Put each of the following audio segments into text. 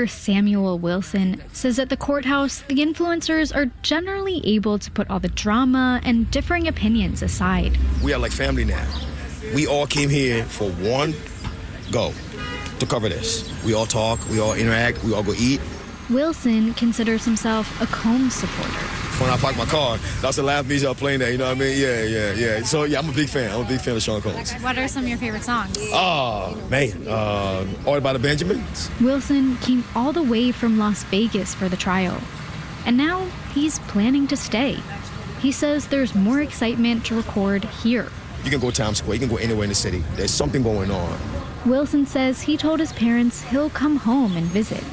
Samuel Wilson says at the courthouse, the influencers are generally able to put all the drama and differing opinions aside. We are like family now. We all came here for one goal, to cover this. We all talk, we all interact, we all go eat. Wilson considers himself a Combs supporter. When I park my car, that's the last music I'm playing there, you know what I mean? Yeah. So, I'm a big fan. I'm a big fan of Sean Combs. What are some of your favorite songs? Oh, man. All About the Benjamins. Wilson came all the way from Las Vegas for the trial. And now he's planning to stay. He says there's more excitement to record here. You can go Times Square. You can go anywhere in the city. There's something going on. Wilson says he told his parents he'll come home and visit.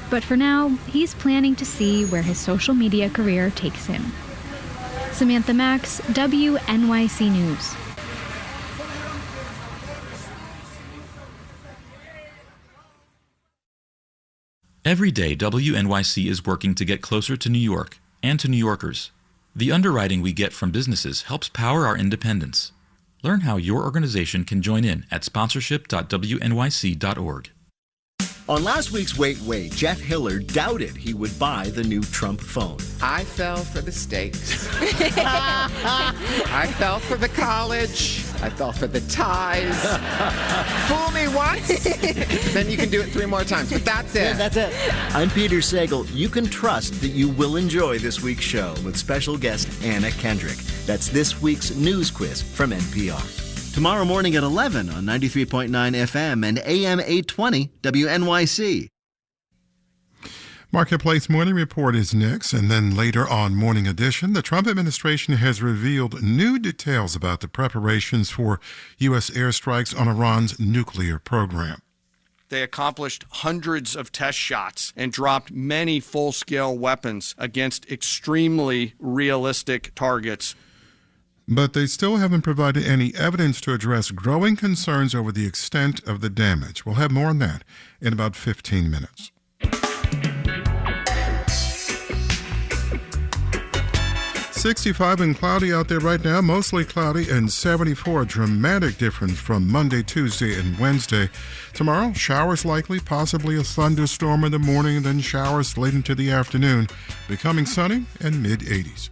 But for now, he's planning to see where his social media career takes him. Samantha Max, WNYC News. Every day, WNYC is working to get closer to New York and to New Yorkers. The underwriting we get from businesses helps power our independence. Learn how your organization can join in at sponsorship.wnyc.org. On last week's Wait, Jeff Hillard doubted he would buy the new Trump phone. I fell for the steaks. I fell for the college. I fell for the ties. Fool me once, then you can do it 3 more times. But that's it. Yeah, that's it. I'm Peter Sagal. You can trust that you will enjoy this week's show with special guest Anna Kendrick. That's this week's news quiz from NPR. Tomorrow morning at 11 on 93.9 FM and AM 820 WNYC. Marketplace Morning Report is next, and then later on Morning Edition, the Trump administration has revealed new details about the preparations for U.S. airstrikes on Iran's nuclear program. They accomplished hundreds of test shots and dropped many full-scale weapons against extremely realistic targets. But they still haven't provided any evidence to address growing concerns over the extent of the damage. We'll have more on that in about 15 minutes. .65 and cloudy out there right now, mostly cloudy, and 74, a dramatic difference from Monday, Tuesday, and Wednesday. Tomorrow, showers likely, possibly a thunderstorm in the morning, then showers late into the afternoon, becoming sunny and mid-80s.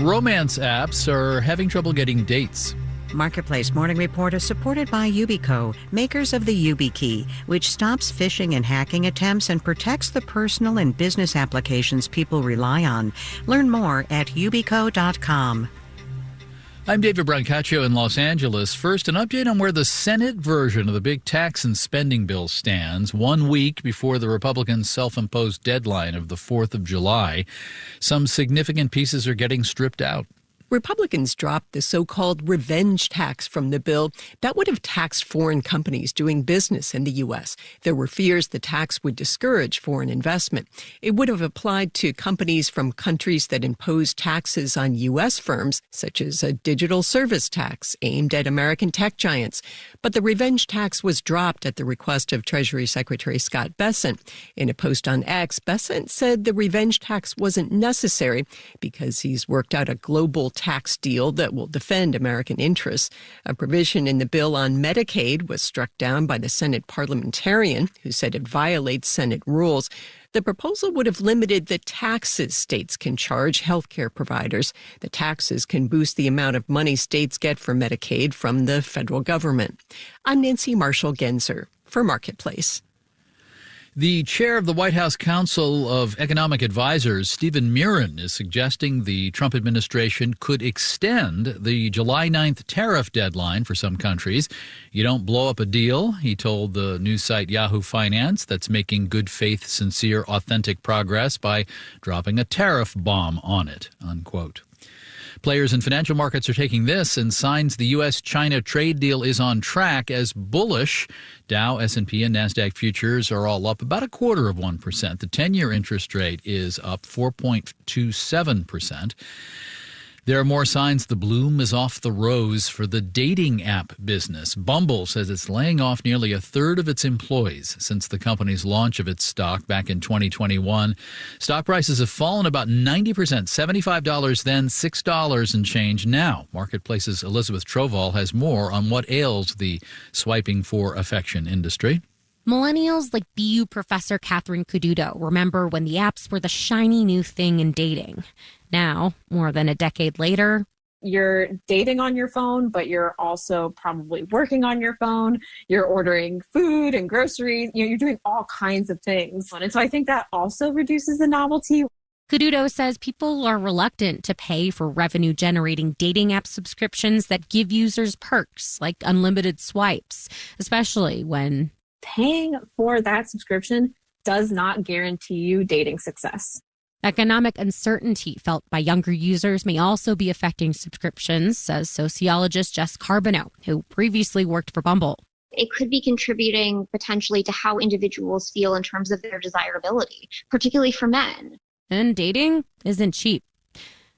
Romance apps are having trouble getting dates. Marketplace Morning Report is supported by Yubico, makers of the YubiKey, which stops phishing and hacking attempts and protects the personal and business applications people rely on. Learn more at yubico.com. I'm David Brancaccio in Los Angeles. First, an update on where the Senate version of the big tax and spending bill stands 1 week before the Republicans' self-imposed deadline of the 4th of July. Some significant pieces are getting stripped out. Republicans dropped the so-called revenge tax from the bill that would have taxed foreign companies doing business in the U.S. There were fears the tax would discourage foreign investment. It would have applied to companies from countries that impose taxes on U.S. firms, such as a digital service tax aimed at American tech giants. But the revenge tax was dropped at the request of Treasury Secretary Scott Bessent. In a post on X, Bessent said the revenge tax wasn't necessary because he's worked out a global tax deal that will defend American interests. A provision in the bill on Medicaid was struck down by the Senate parliamentarian who said it violates Senate rules. The proposal would have limited the taxes states can charge healthcare providers. The taxes can boost the amount of money states get for Medicaid from the federal government. I'm Nancy Marshall-Genzer for Marketplace. The chair of the White House Council of Economic Advisers, Stephen Miron, is suggesting the Trump administration could extend the July 9th tariff deadline for some countries. You don't blow up a deal, he told the news site Yahoo Finance, that's making good faith, sincere, authentic progress by dropping a tariff bomb on it, unquote. Players in financial markets are taking this and signs the U.S.-China trade deal is on track as bullish. Dow, S&P, and NASDAQ futures are all up about 0.25%. The 10-year interest rate is up 4.27%. There are more signs the bloom is off the rose for the dating app business. Bumble says it's laying off nearly a third of its employees since the company's launch of its stock back in 2021. Stock prices have fallen about 90%, $75 then, $6 and change now. Marketplace's Elizabeth Troval has more on what ails the swiping for affection industry. Millennials like BU professor Catherine Caduto remember when the apps were the shiny new thing in dating. Now, more than a decade later, you're dating on your phone, but you're also probably working on your phone. You're ordering food and groceries. You're doing all kinds of things. And so I think that also reduces the novelty. Caduto says people are reluctant to pay for revenue-generating dating app subscriptions that give users perks like unlimited swipes, especially when paying for that subscription does not guarantee you dating success. Economic uncertainty felt by younger users may also be affecting subscriptions, says sociologist Jess Carbonneau, who previously worked for Bumble. It could be contributing potentially to how individuals feel in terms of their desirability, particularly for men. And dating isn't cheap.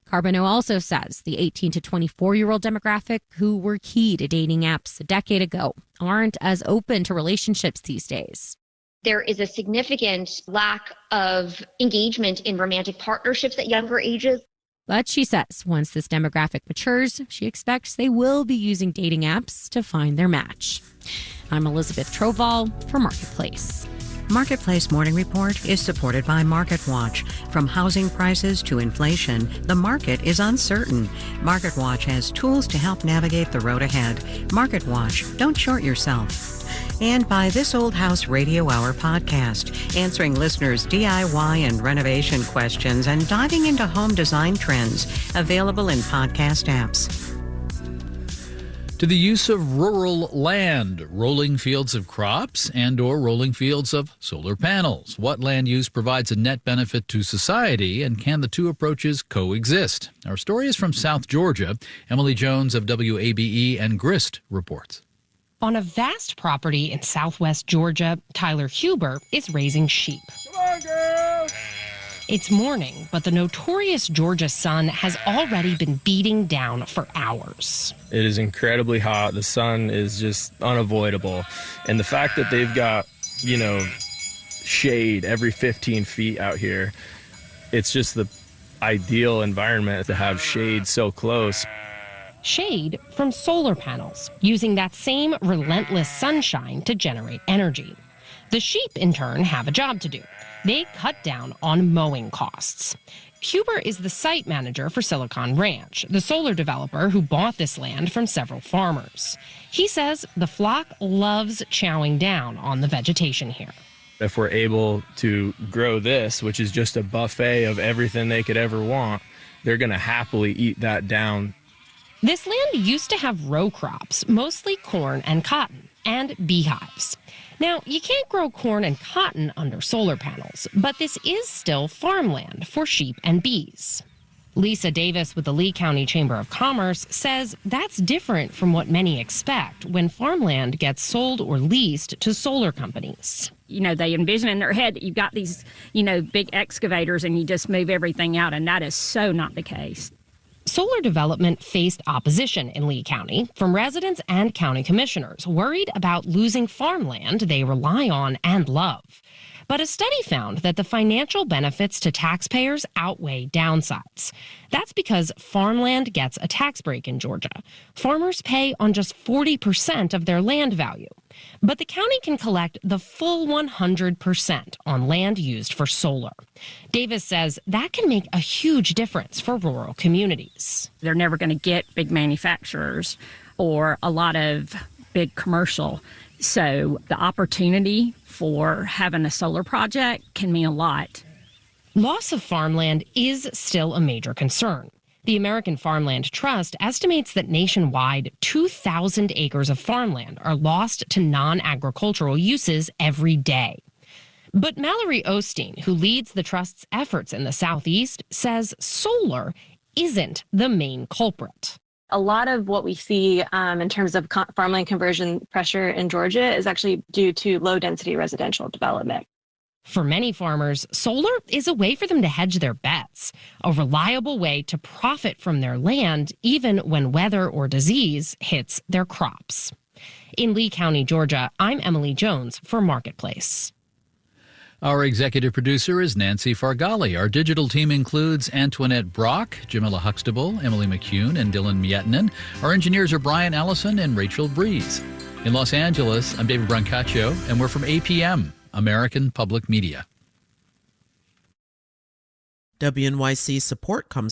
Carbonneau also says the 18 to 24-year-old demographic who were key to dating apps a decade ago aren't as open to relationships these days. There is a significant lack of engagement in romantic partnerships at younger ages. But she says once this demographic matures, she expects they will be using dating apps to find their match. I'm Elizabeth Troval for Marketplace. Marketplace Morning Report is supported by MarketWatch. From housing prices to inflation, the market is uncertain. MarketWatch has tools to help navigate the road ahead. MarketWatch, don't short yourself. And by This Old House Radio Hour podcast, answering listeners' DIY and renovation questions and diving into home design trends, available in podcast apps. To the use of rural land, rolling fields of crops and or rolling fields of solar panels. What land use provides a net benefit to society, and can the two approaches coexist? Our story is from South Georgia. Emily Jones of WABE and Grist reports. On a vast property in southwest Georgia, Tyler Huber is raising sheep. Come on, girls! It's morning, but the notorious Georgia sun has already been beating down for hours. It is incredibly hot. The sun is just unavoidable. And the fact that they've got, shade every 15 feet out here, it's just the ideal environment to have shade so close. Shade from solar panels, using that same relentless sunshine to generate energy. The sheep, in turn, have a job to do. They cut down on mowing costs. Huber is the site manager for Silicon Ranch, the solar developer who bought this land from several farmers. He says the flock loves chowing down on the vegetation here. If we're able to grow this, which is just a buffet of everything they could ever want, they're going to happily eat that down. This land used to have row crops, mostly corn and cotton, and beehives. Now, you can't grow corn and cotton under solar panels, but this is still farmland for sheep and bees. Lisa Davis with the Lee County Chamber of Commerce says that's different from what many expect when farmland gets sold or leased to solar companies. They envision in their head that you've got these, big excavators and you just move everything out, and that is so not the case. Solar development faced opposition in Lee County from residents and county commissioners worried about losing farmland they rely on and love. But a study found that the financial benefits to taxpayers outweigh downsides. That's because farmland gets a tax break in Georgia. Farmers pay on just 40% of their land value. But the county can collect the full 100% on land used for solar. Davis says that can make a huge difference for rural communities. They're never going to get big manufacturers or a lot of big commercial. So the opportunity for having a solar project can mean a lot. Loss of farmland is still a major concern. The American Farmland Trust estimates that nationwide 2,000 acres of farmland are lost to non-agricultural uses every day. But Mallory Osteen, who leads the Trust's efforts in the Southeast, says solar isn't the main culprit. A lot of what we see in terms of farmland conversion pressure in Georgia is actually due to low-density residential development. For many farmers, solar is a way for them to hedge their bets, a reliable way to profit from their land even when weather or disease hits their crops. In Lee County, Georgia, I'm Emily Jones for Marketplace. Our executive producer is Nancy Fargali. Our digital team includes Antoinette Brock, Jamila Huxtable, Emily McCune, and Dylan Miettinen. Our engineers are Brian Allison and Rachel Breeze. In Los Angeles, I'm David Brancaccio, and we're from APM, American Public Media. WNYC support comes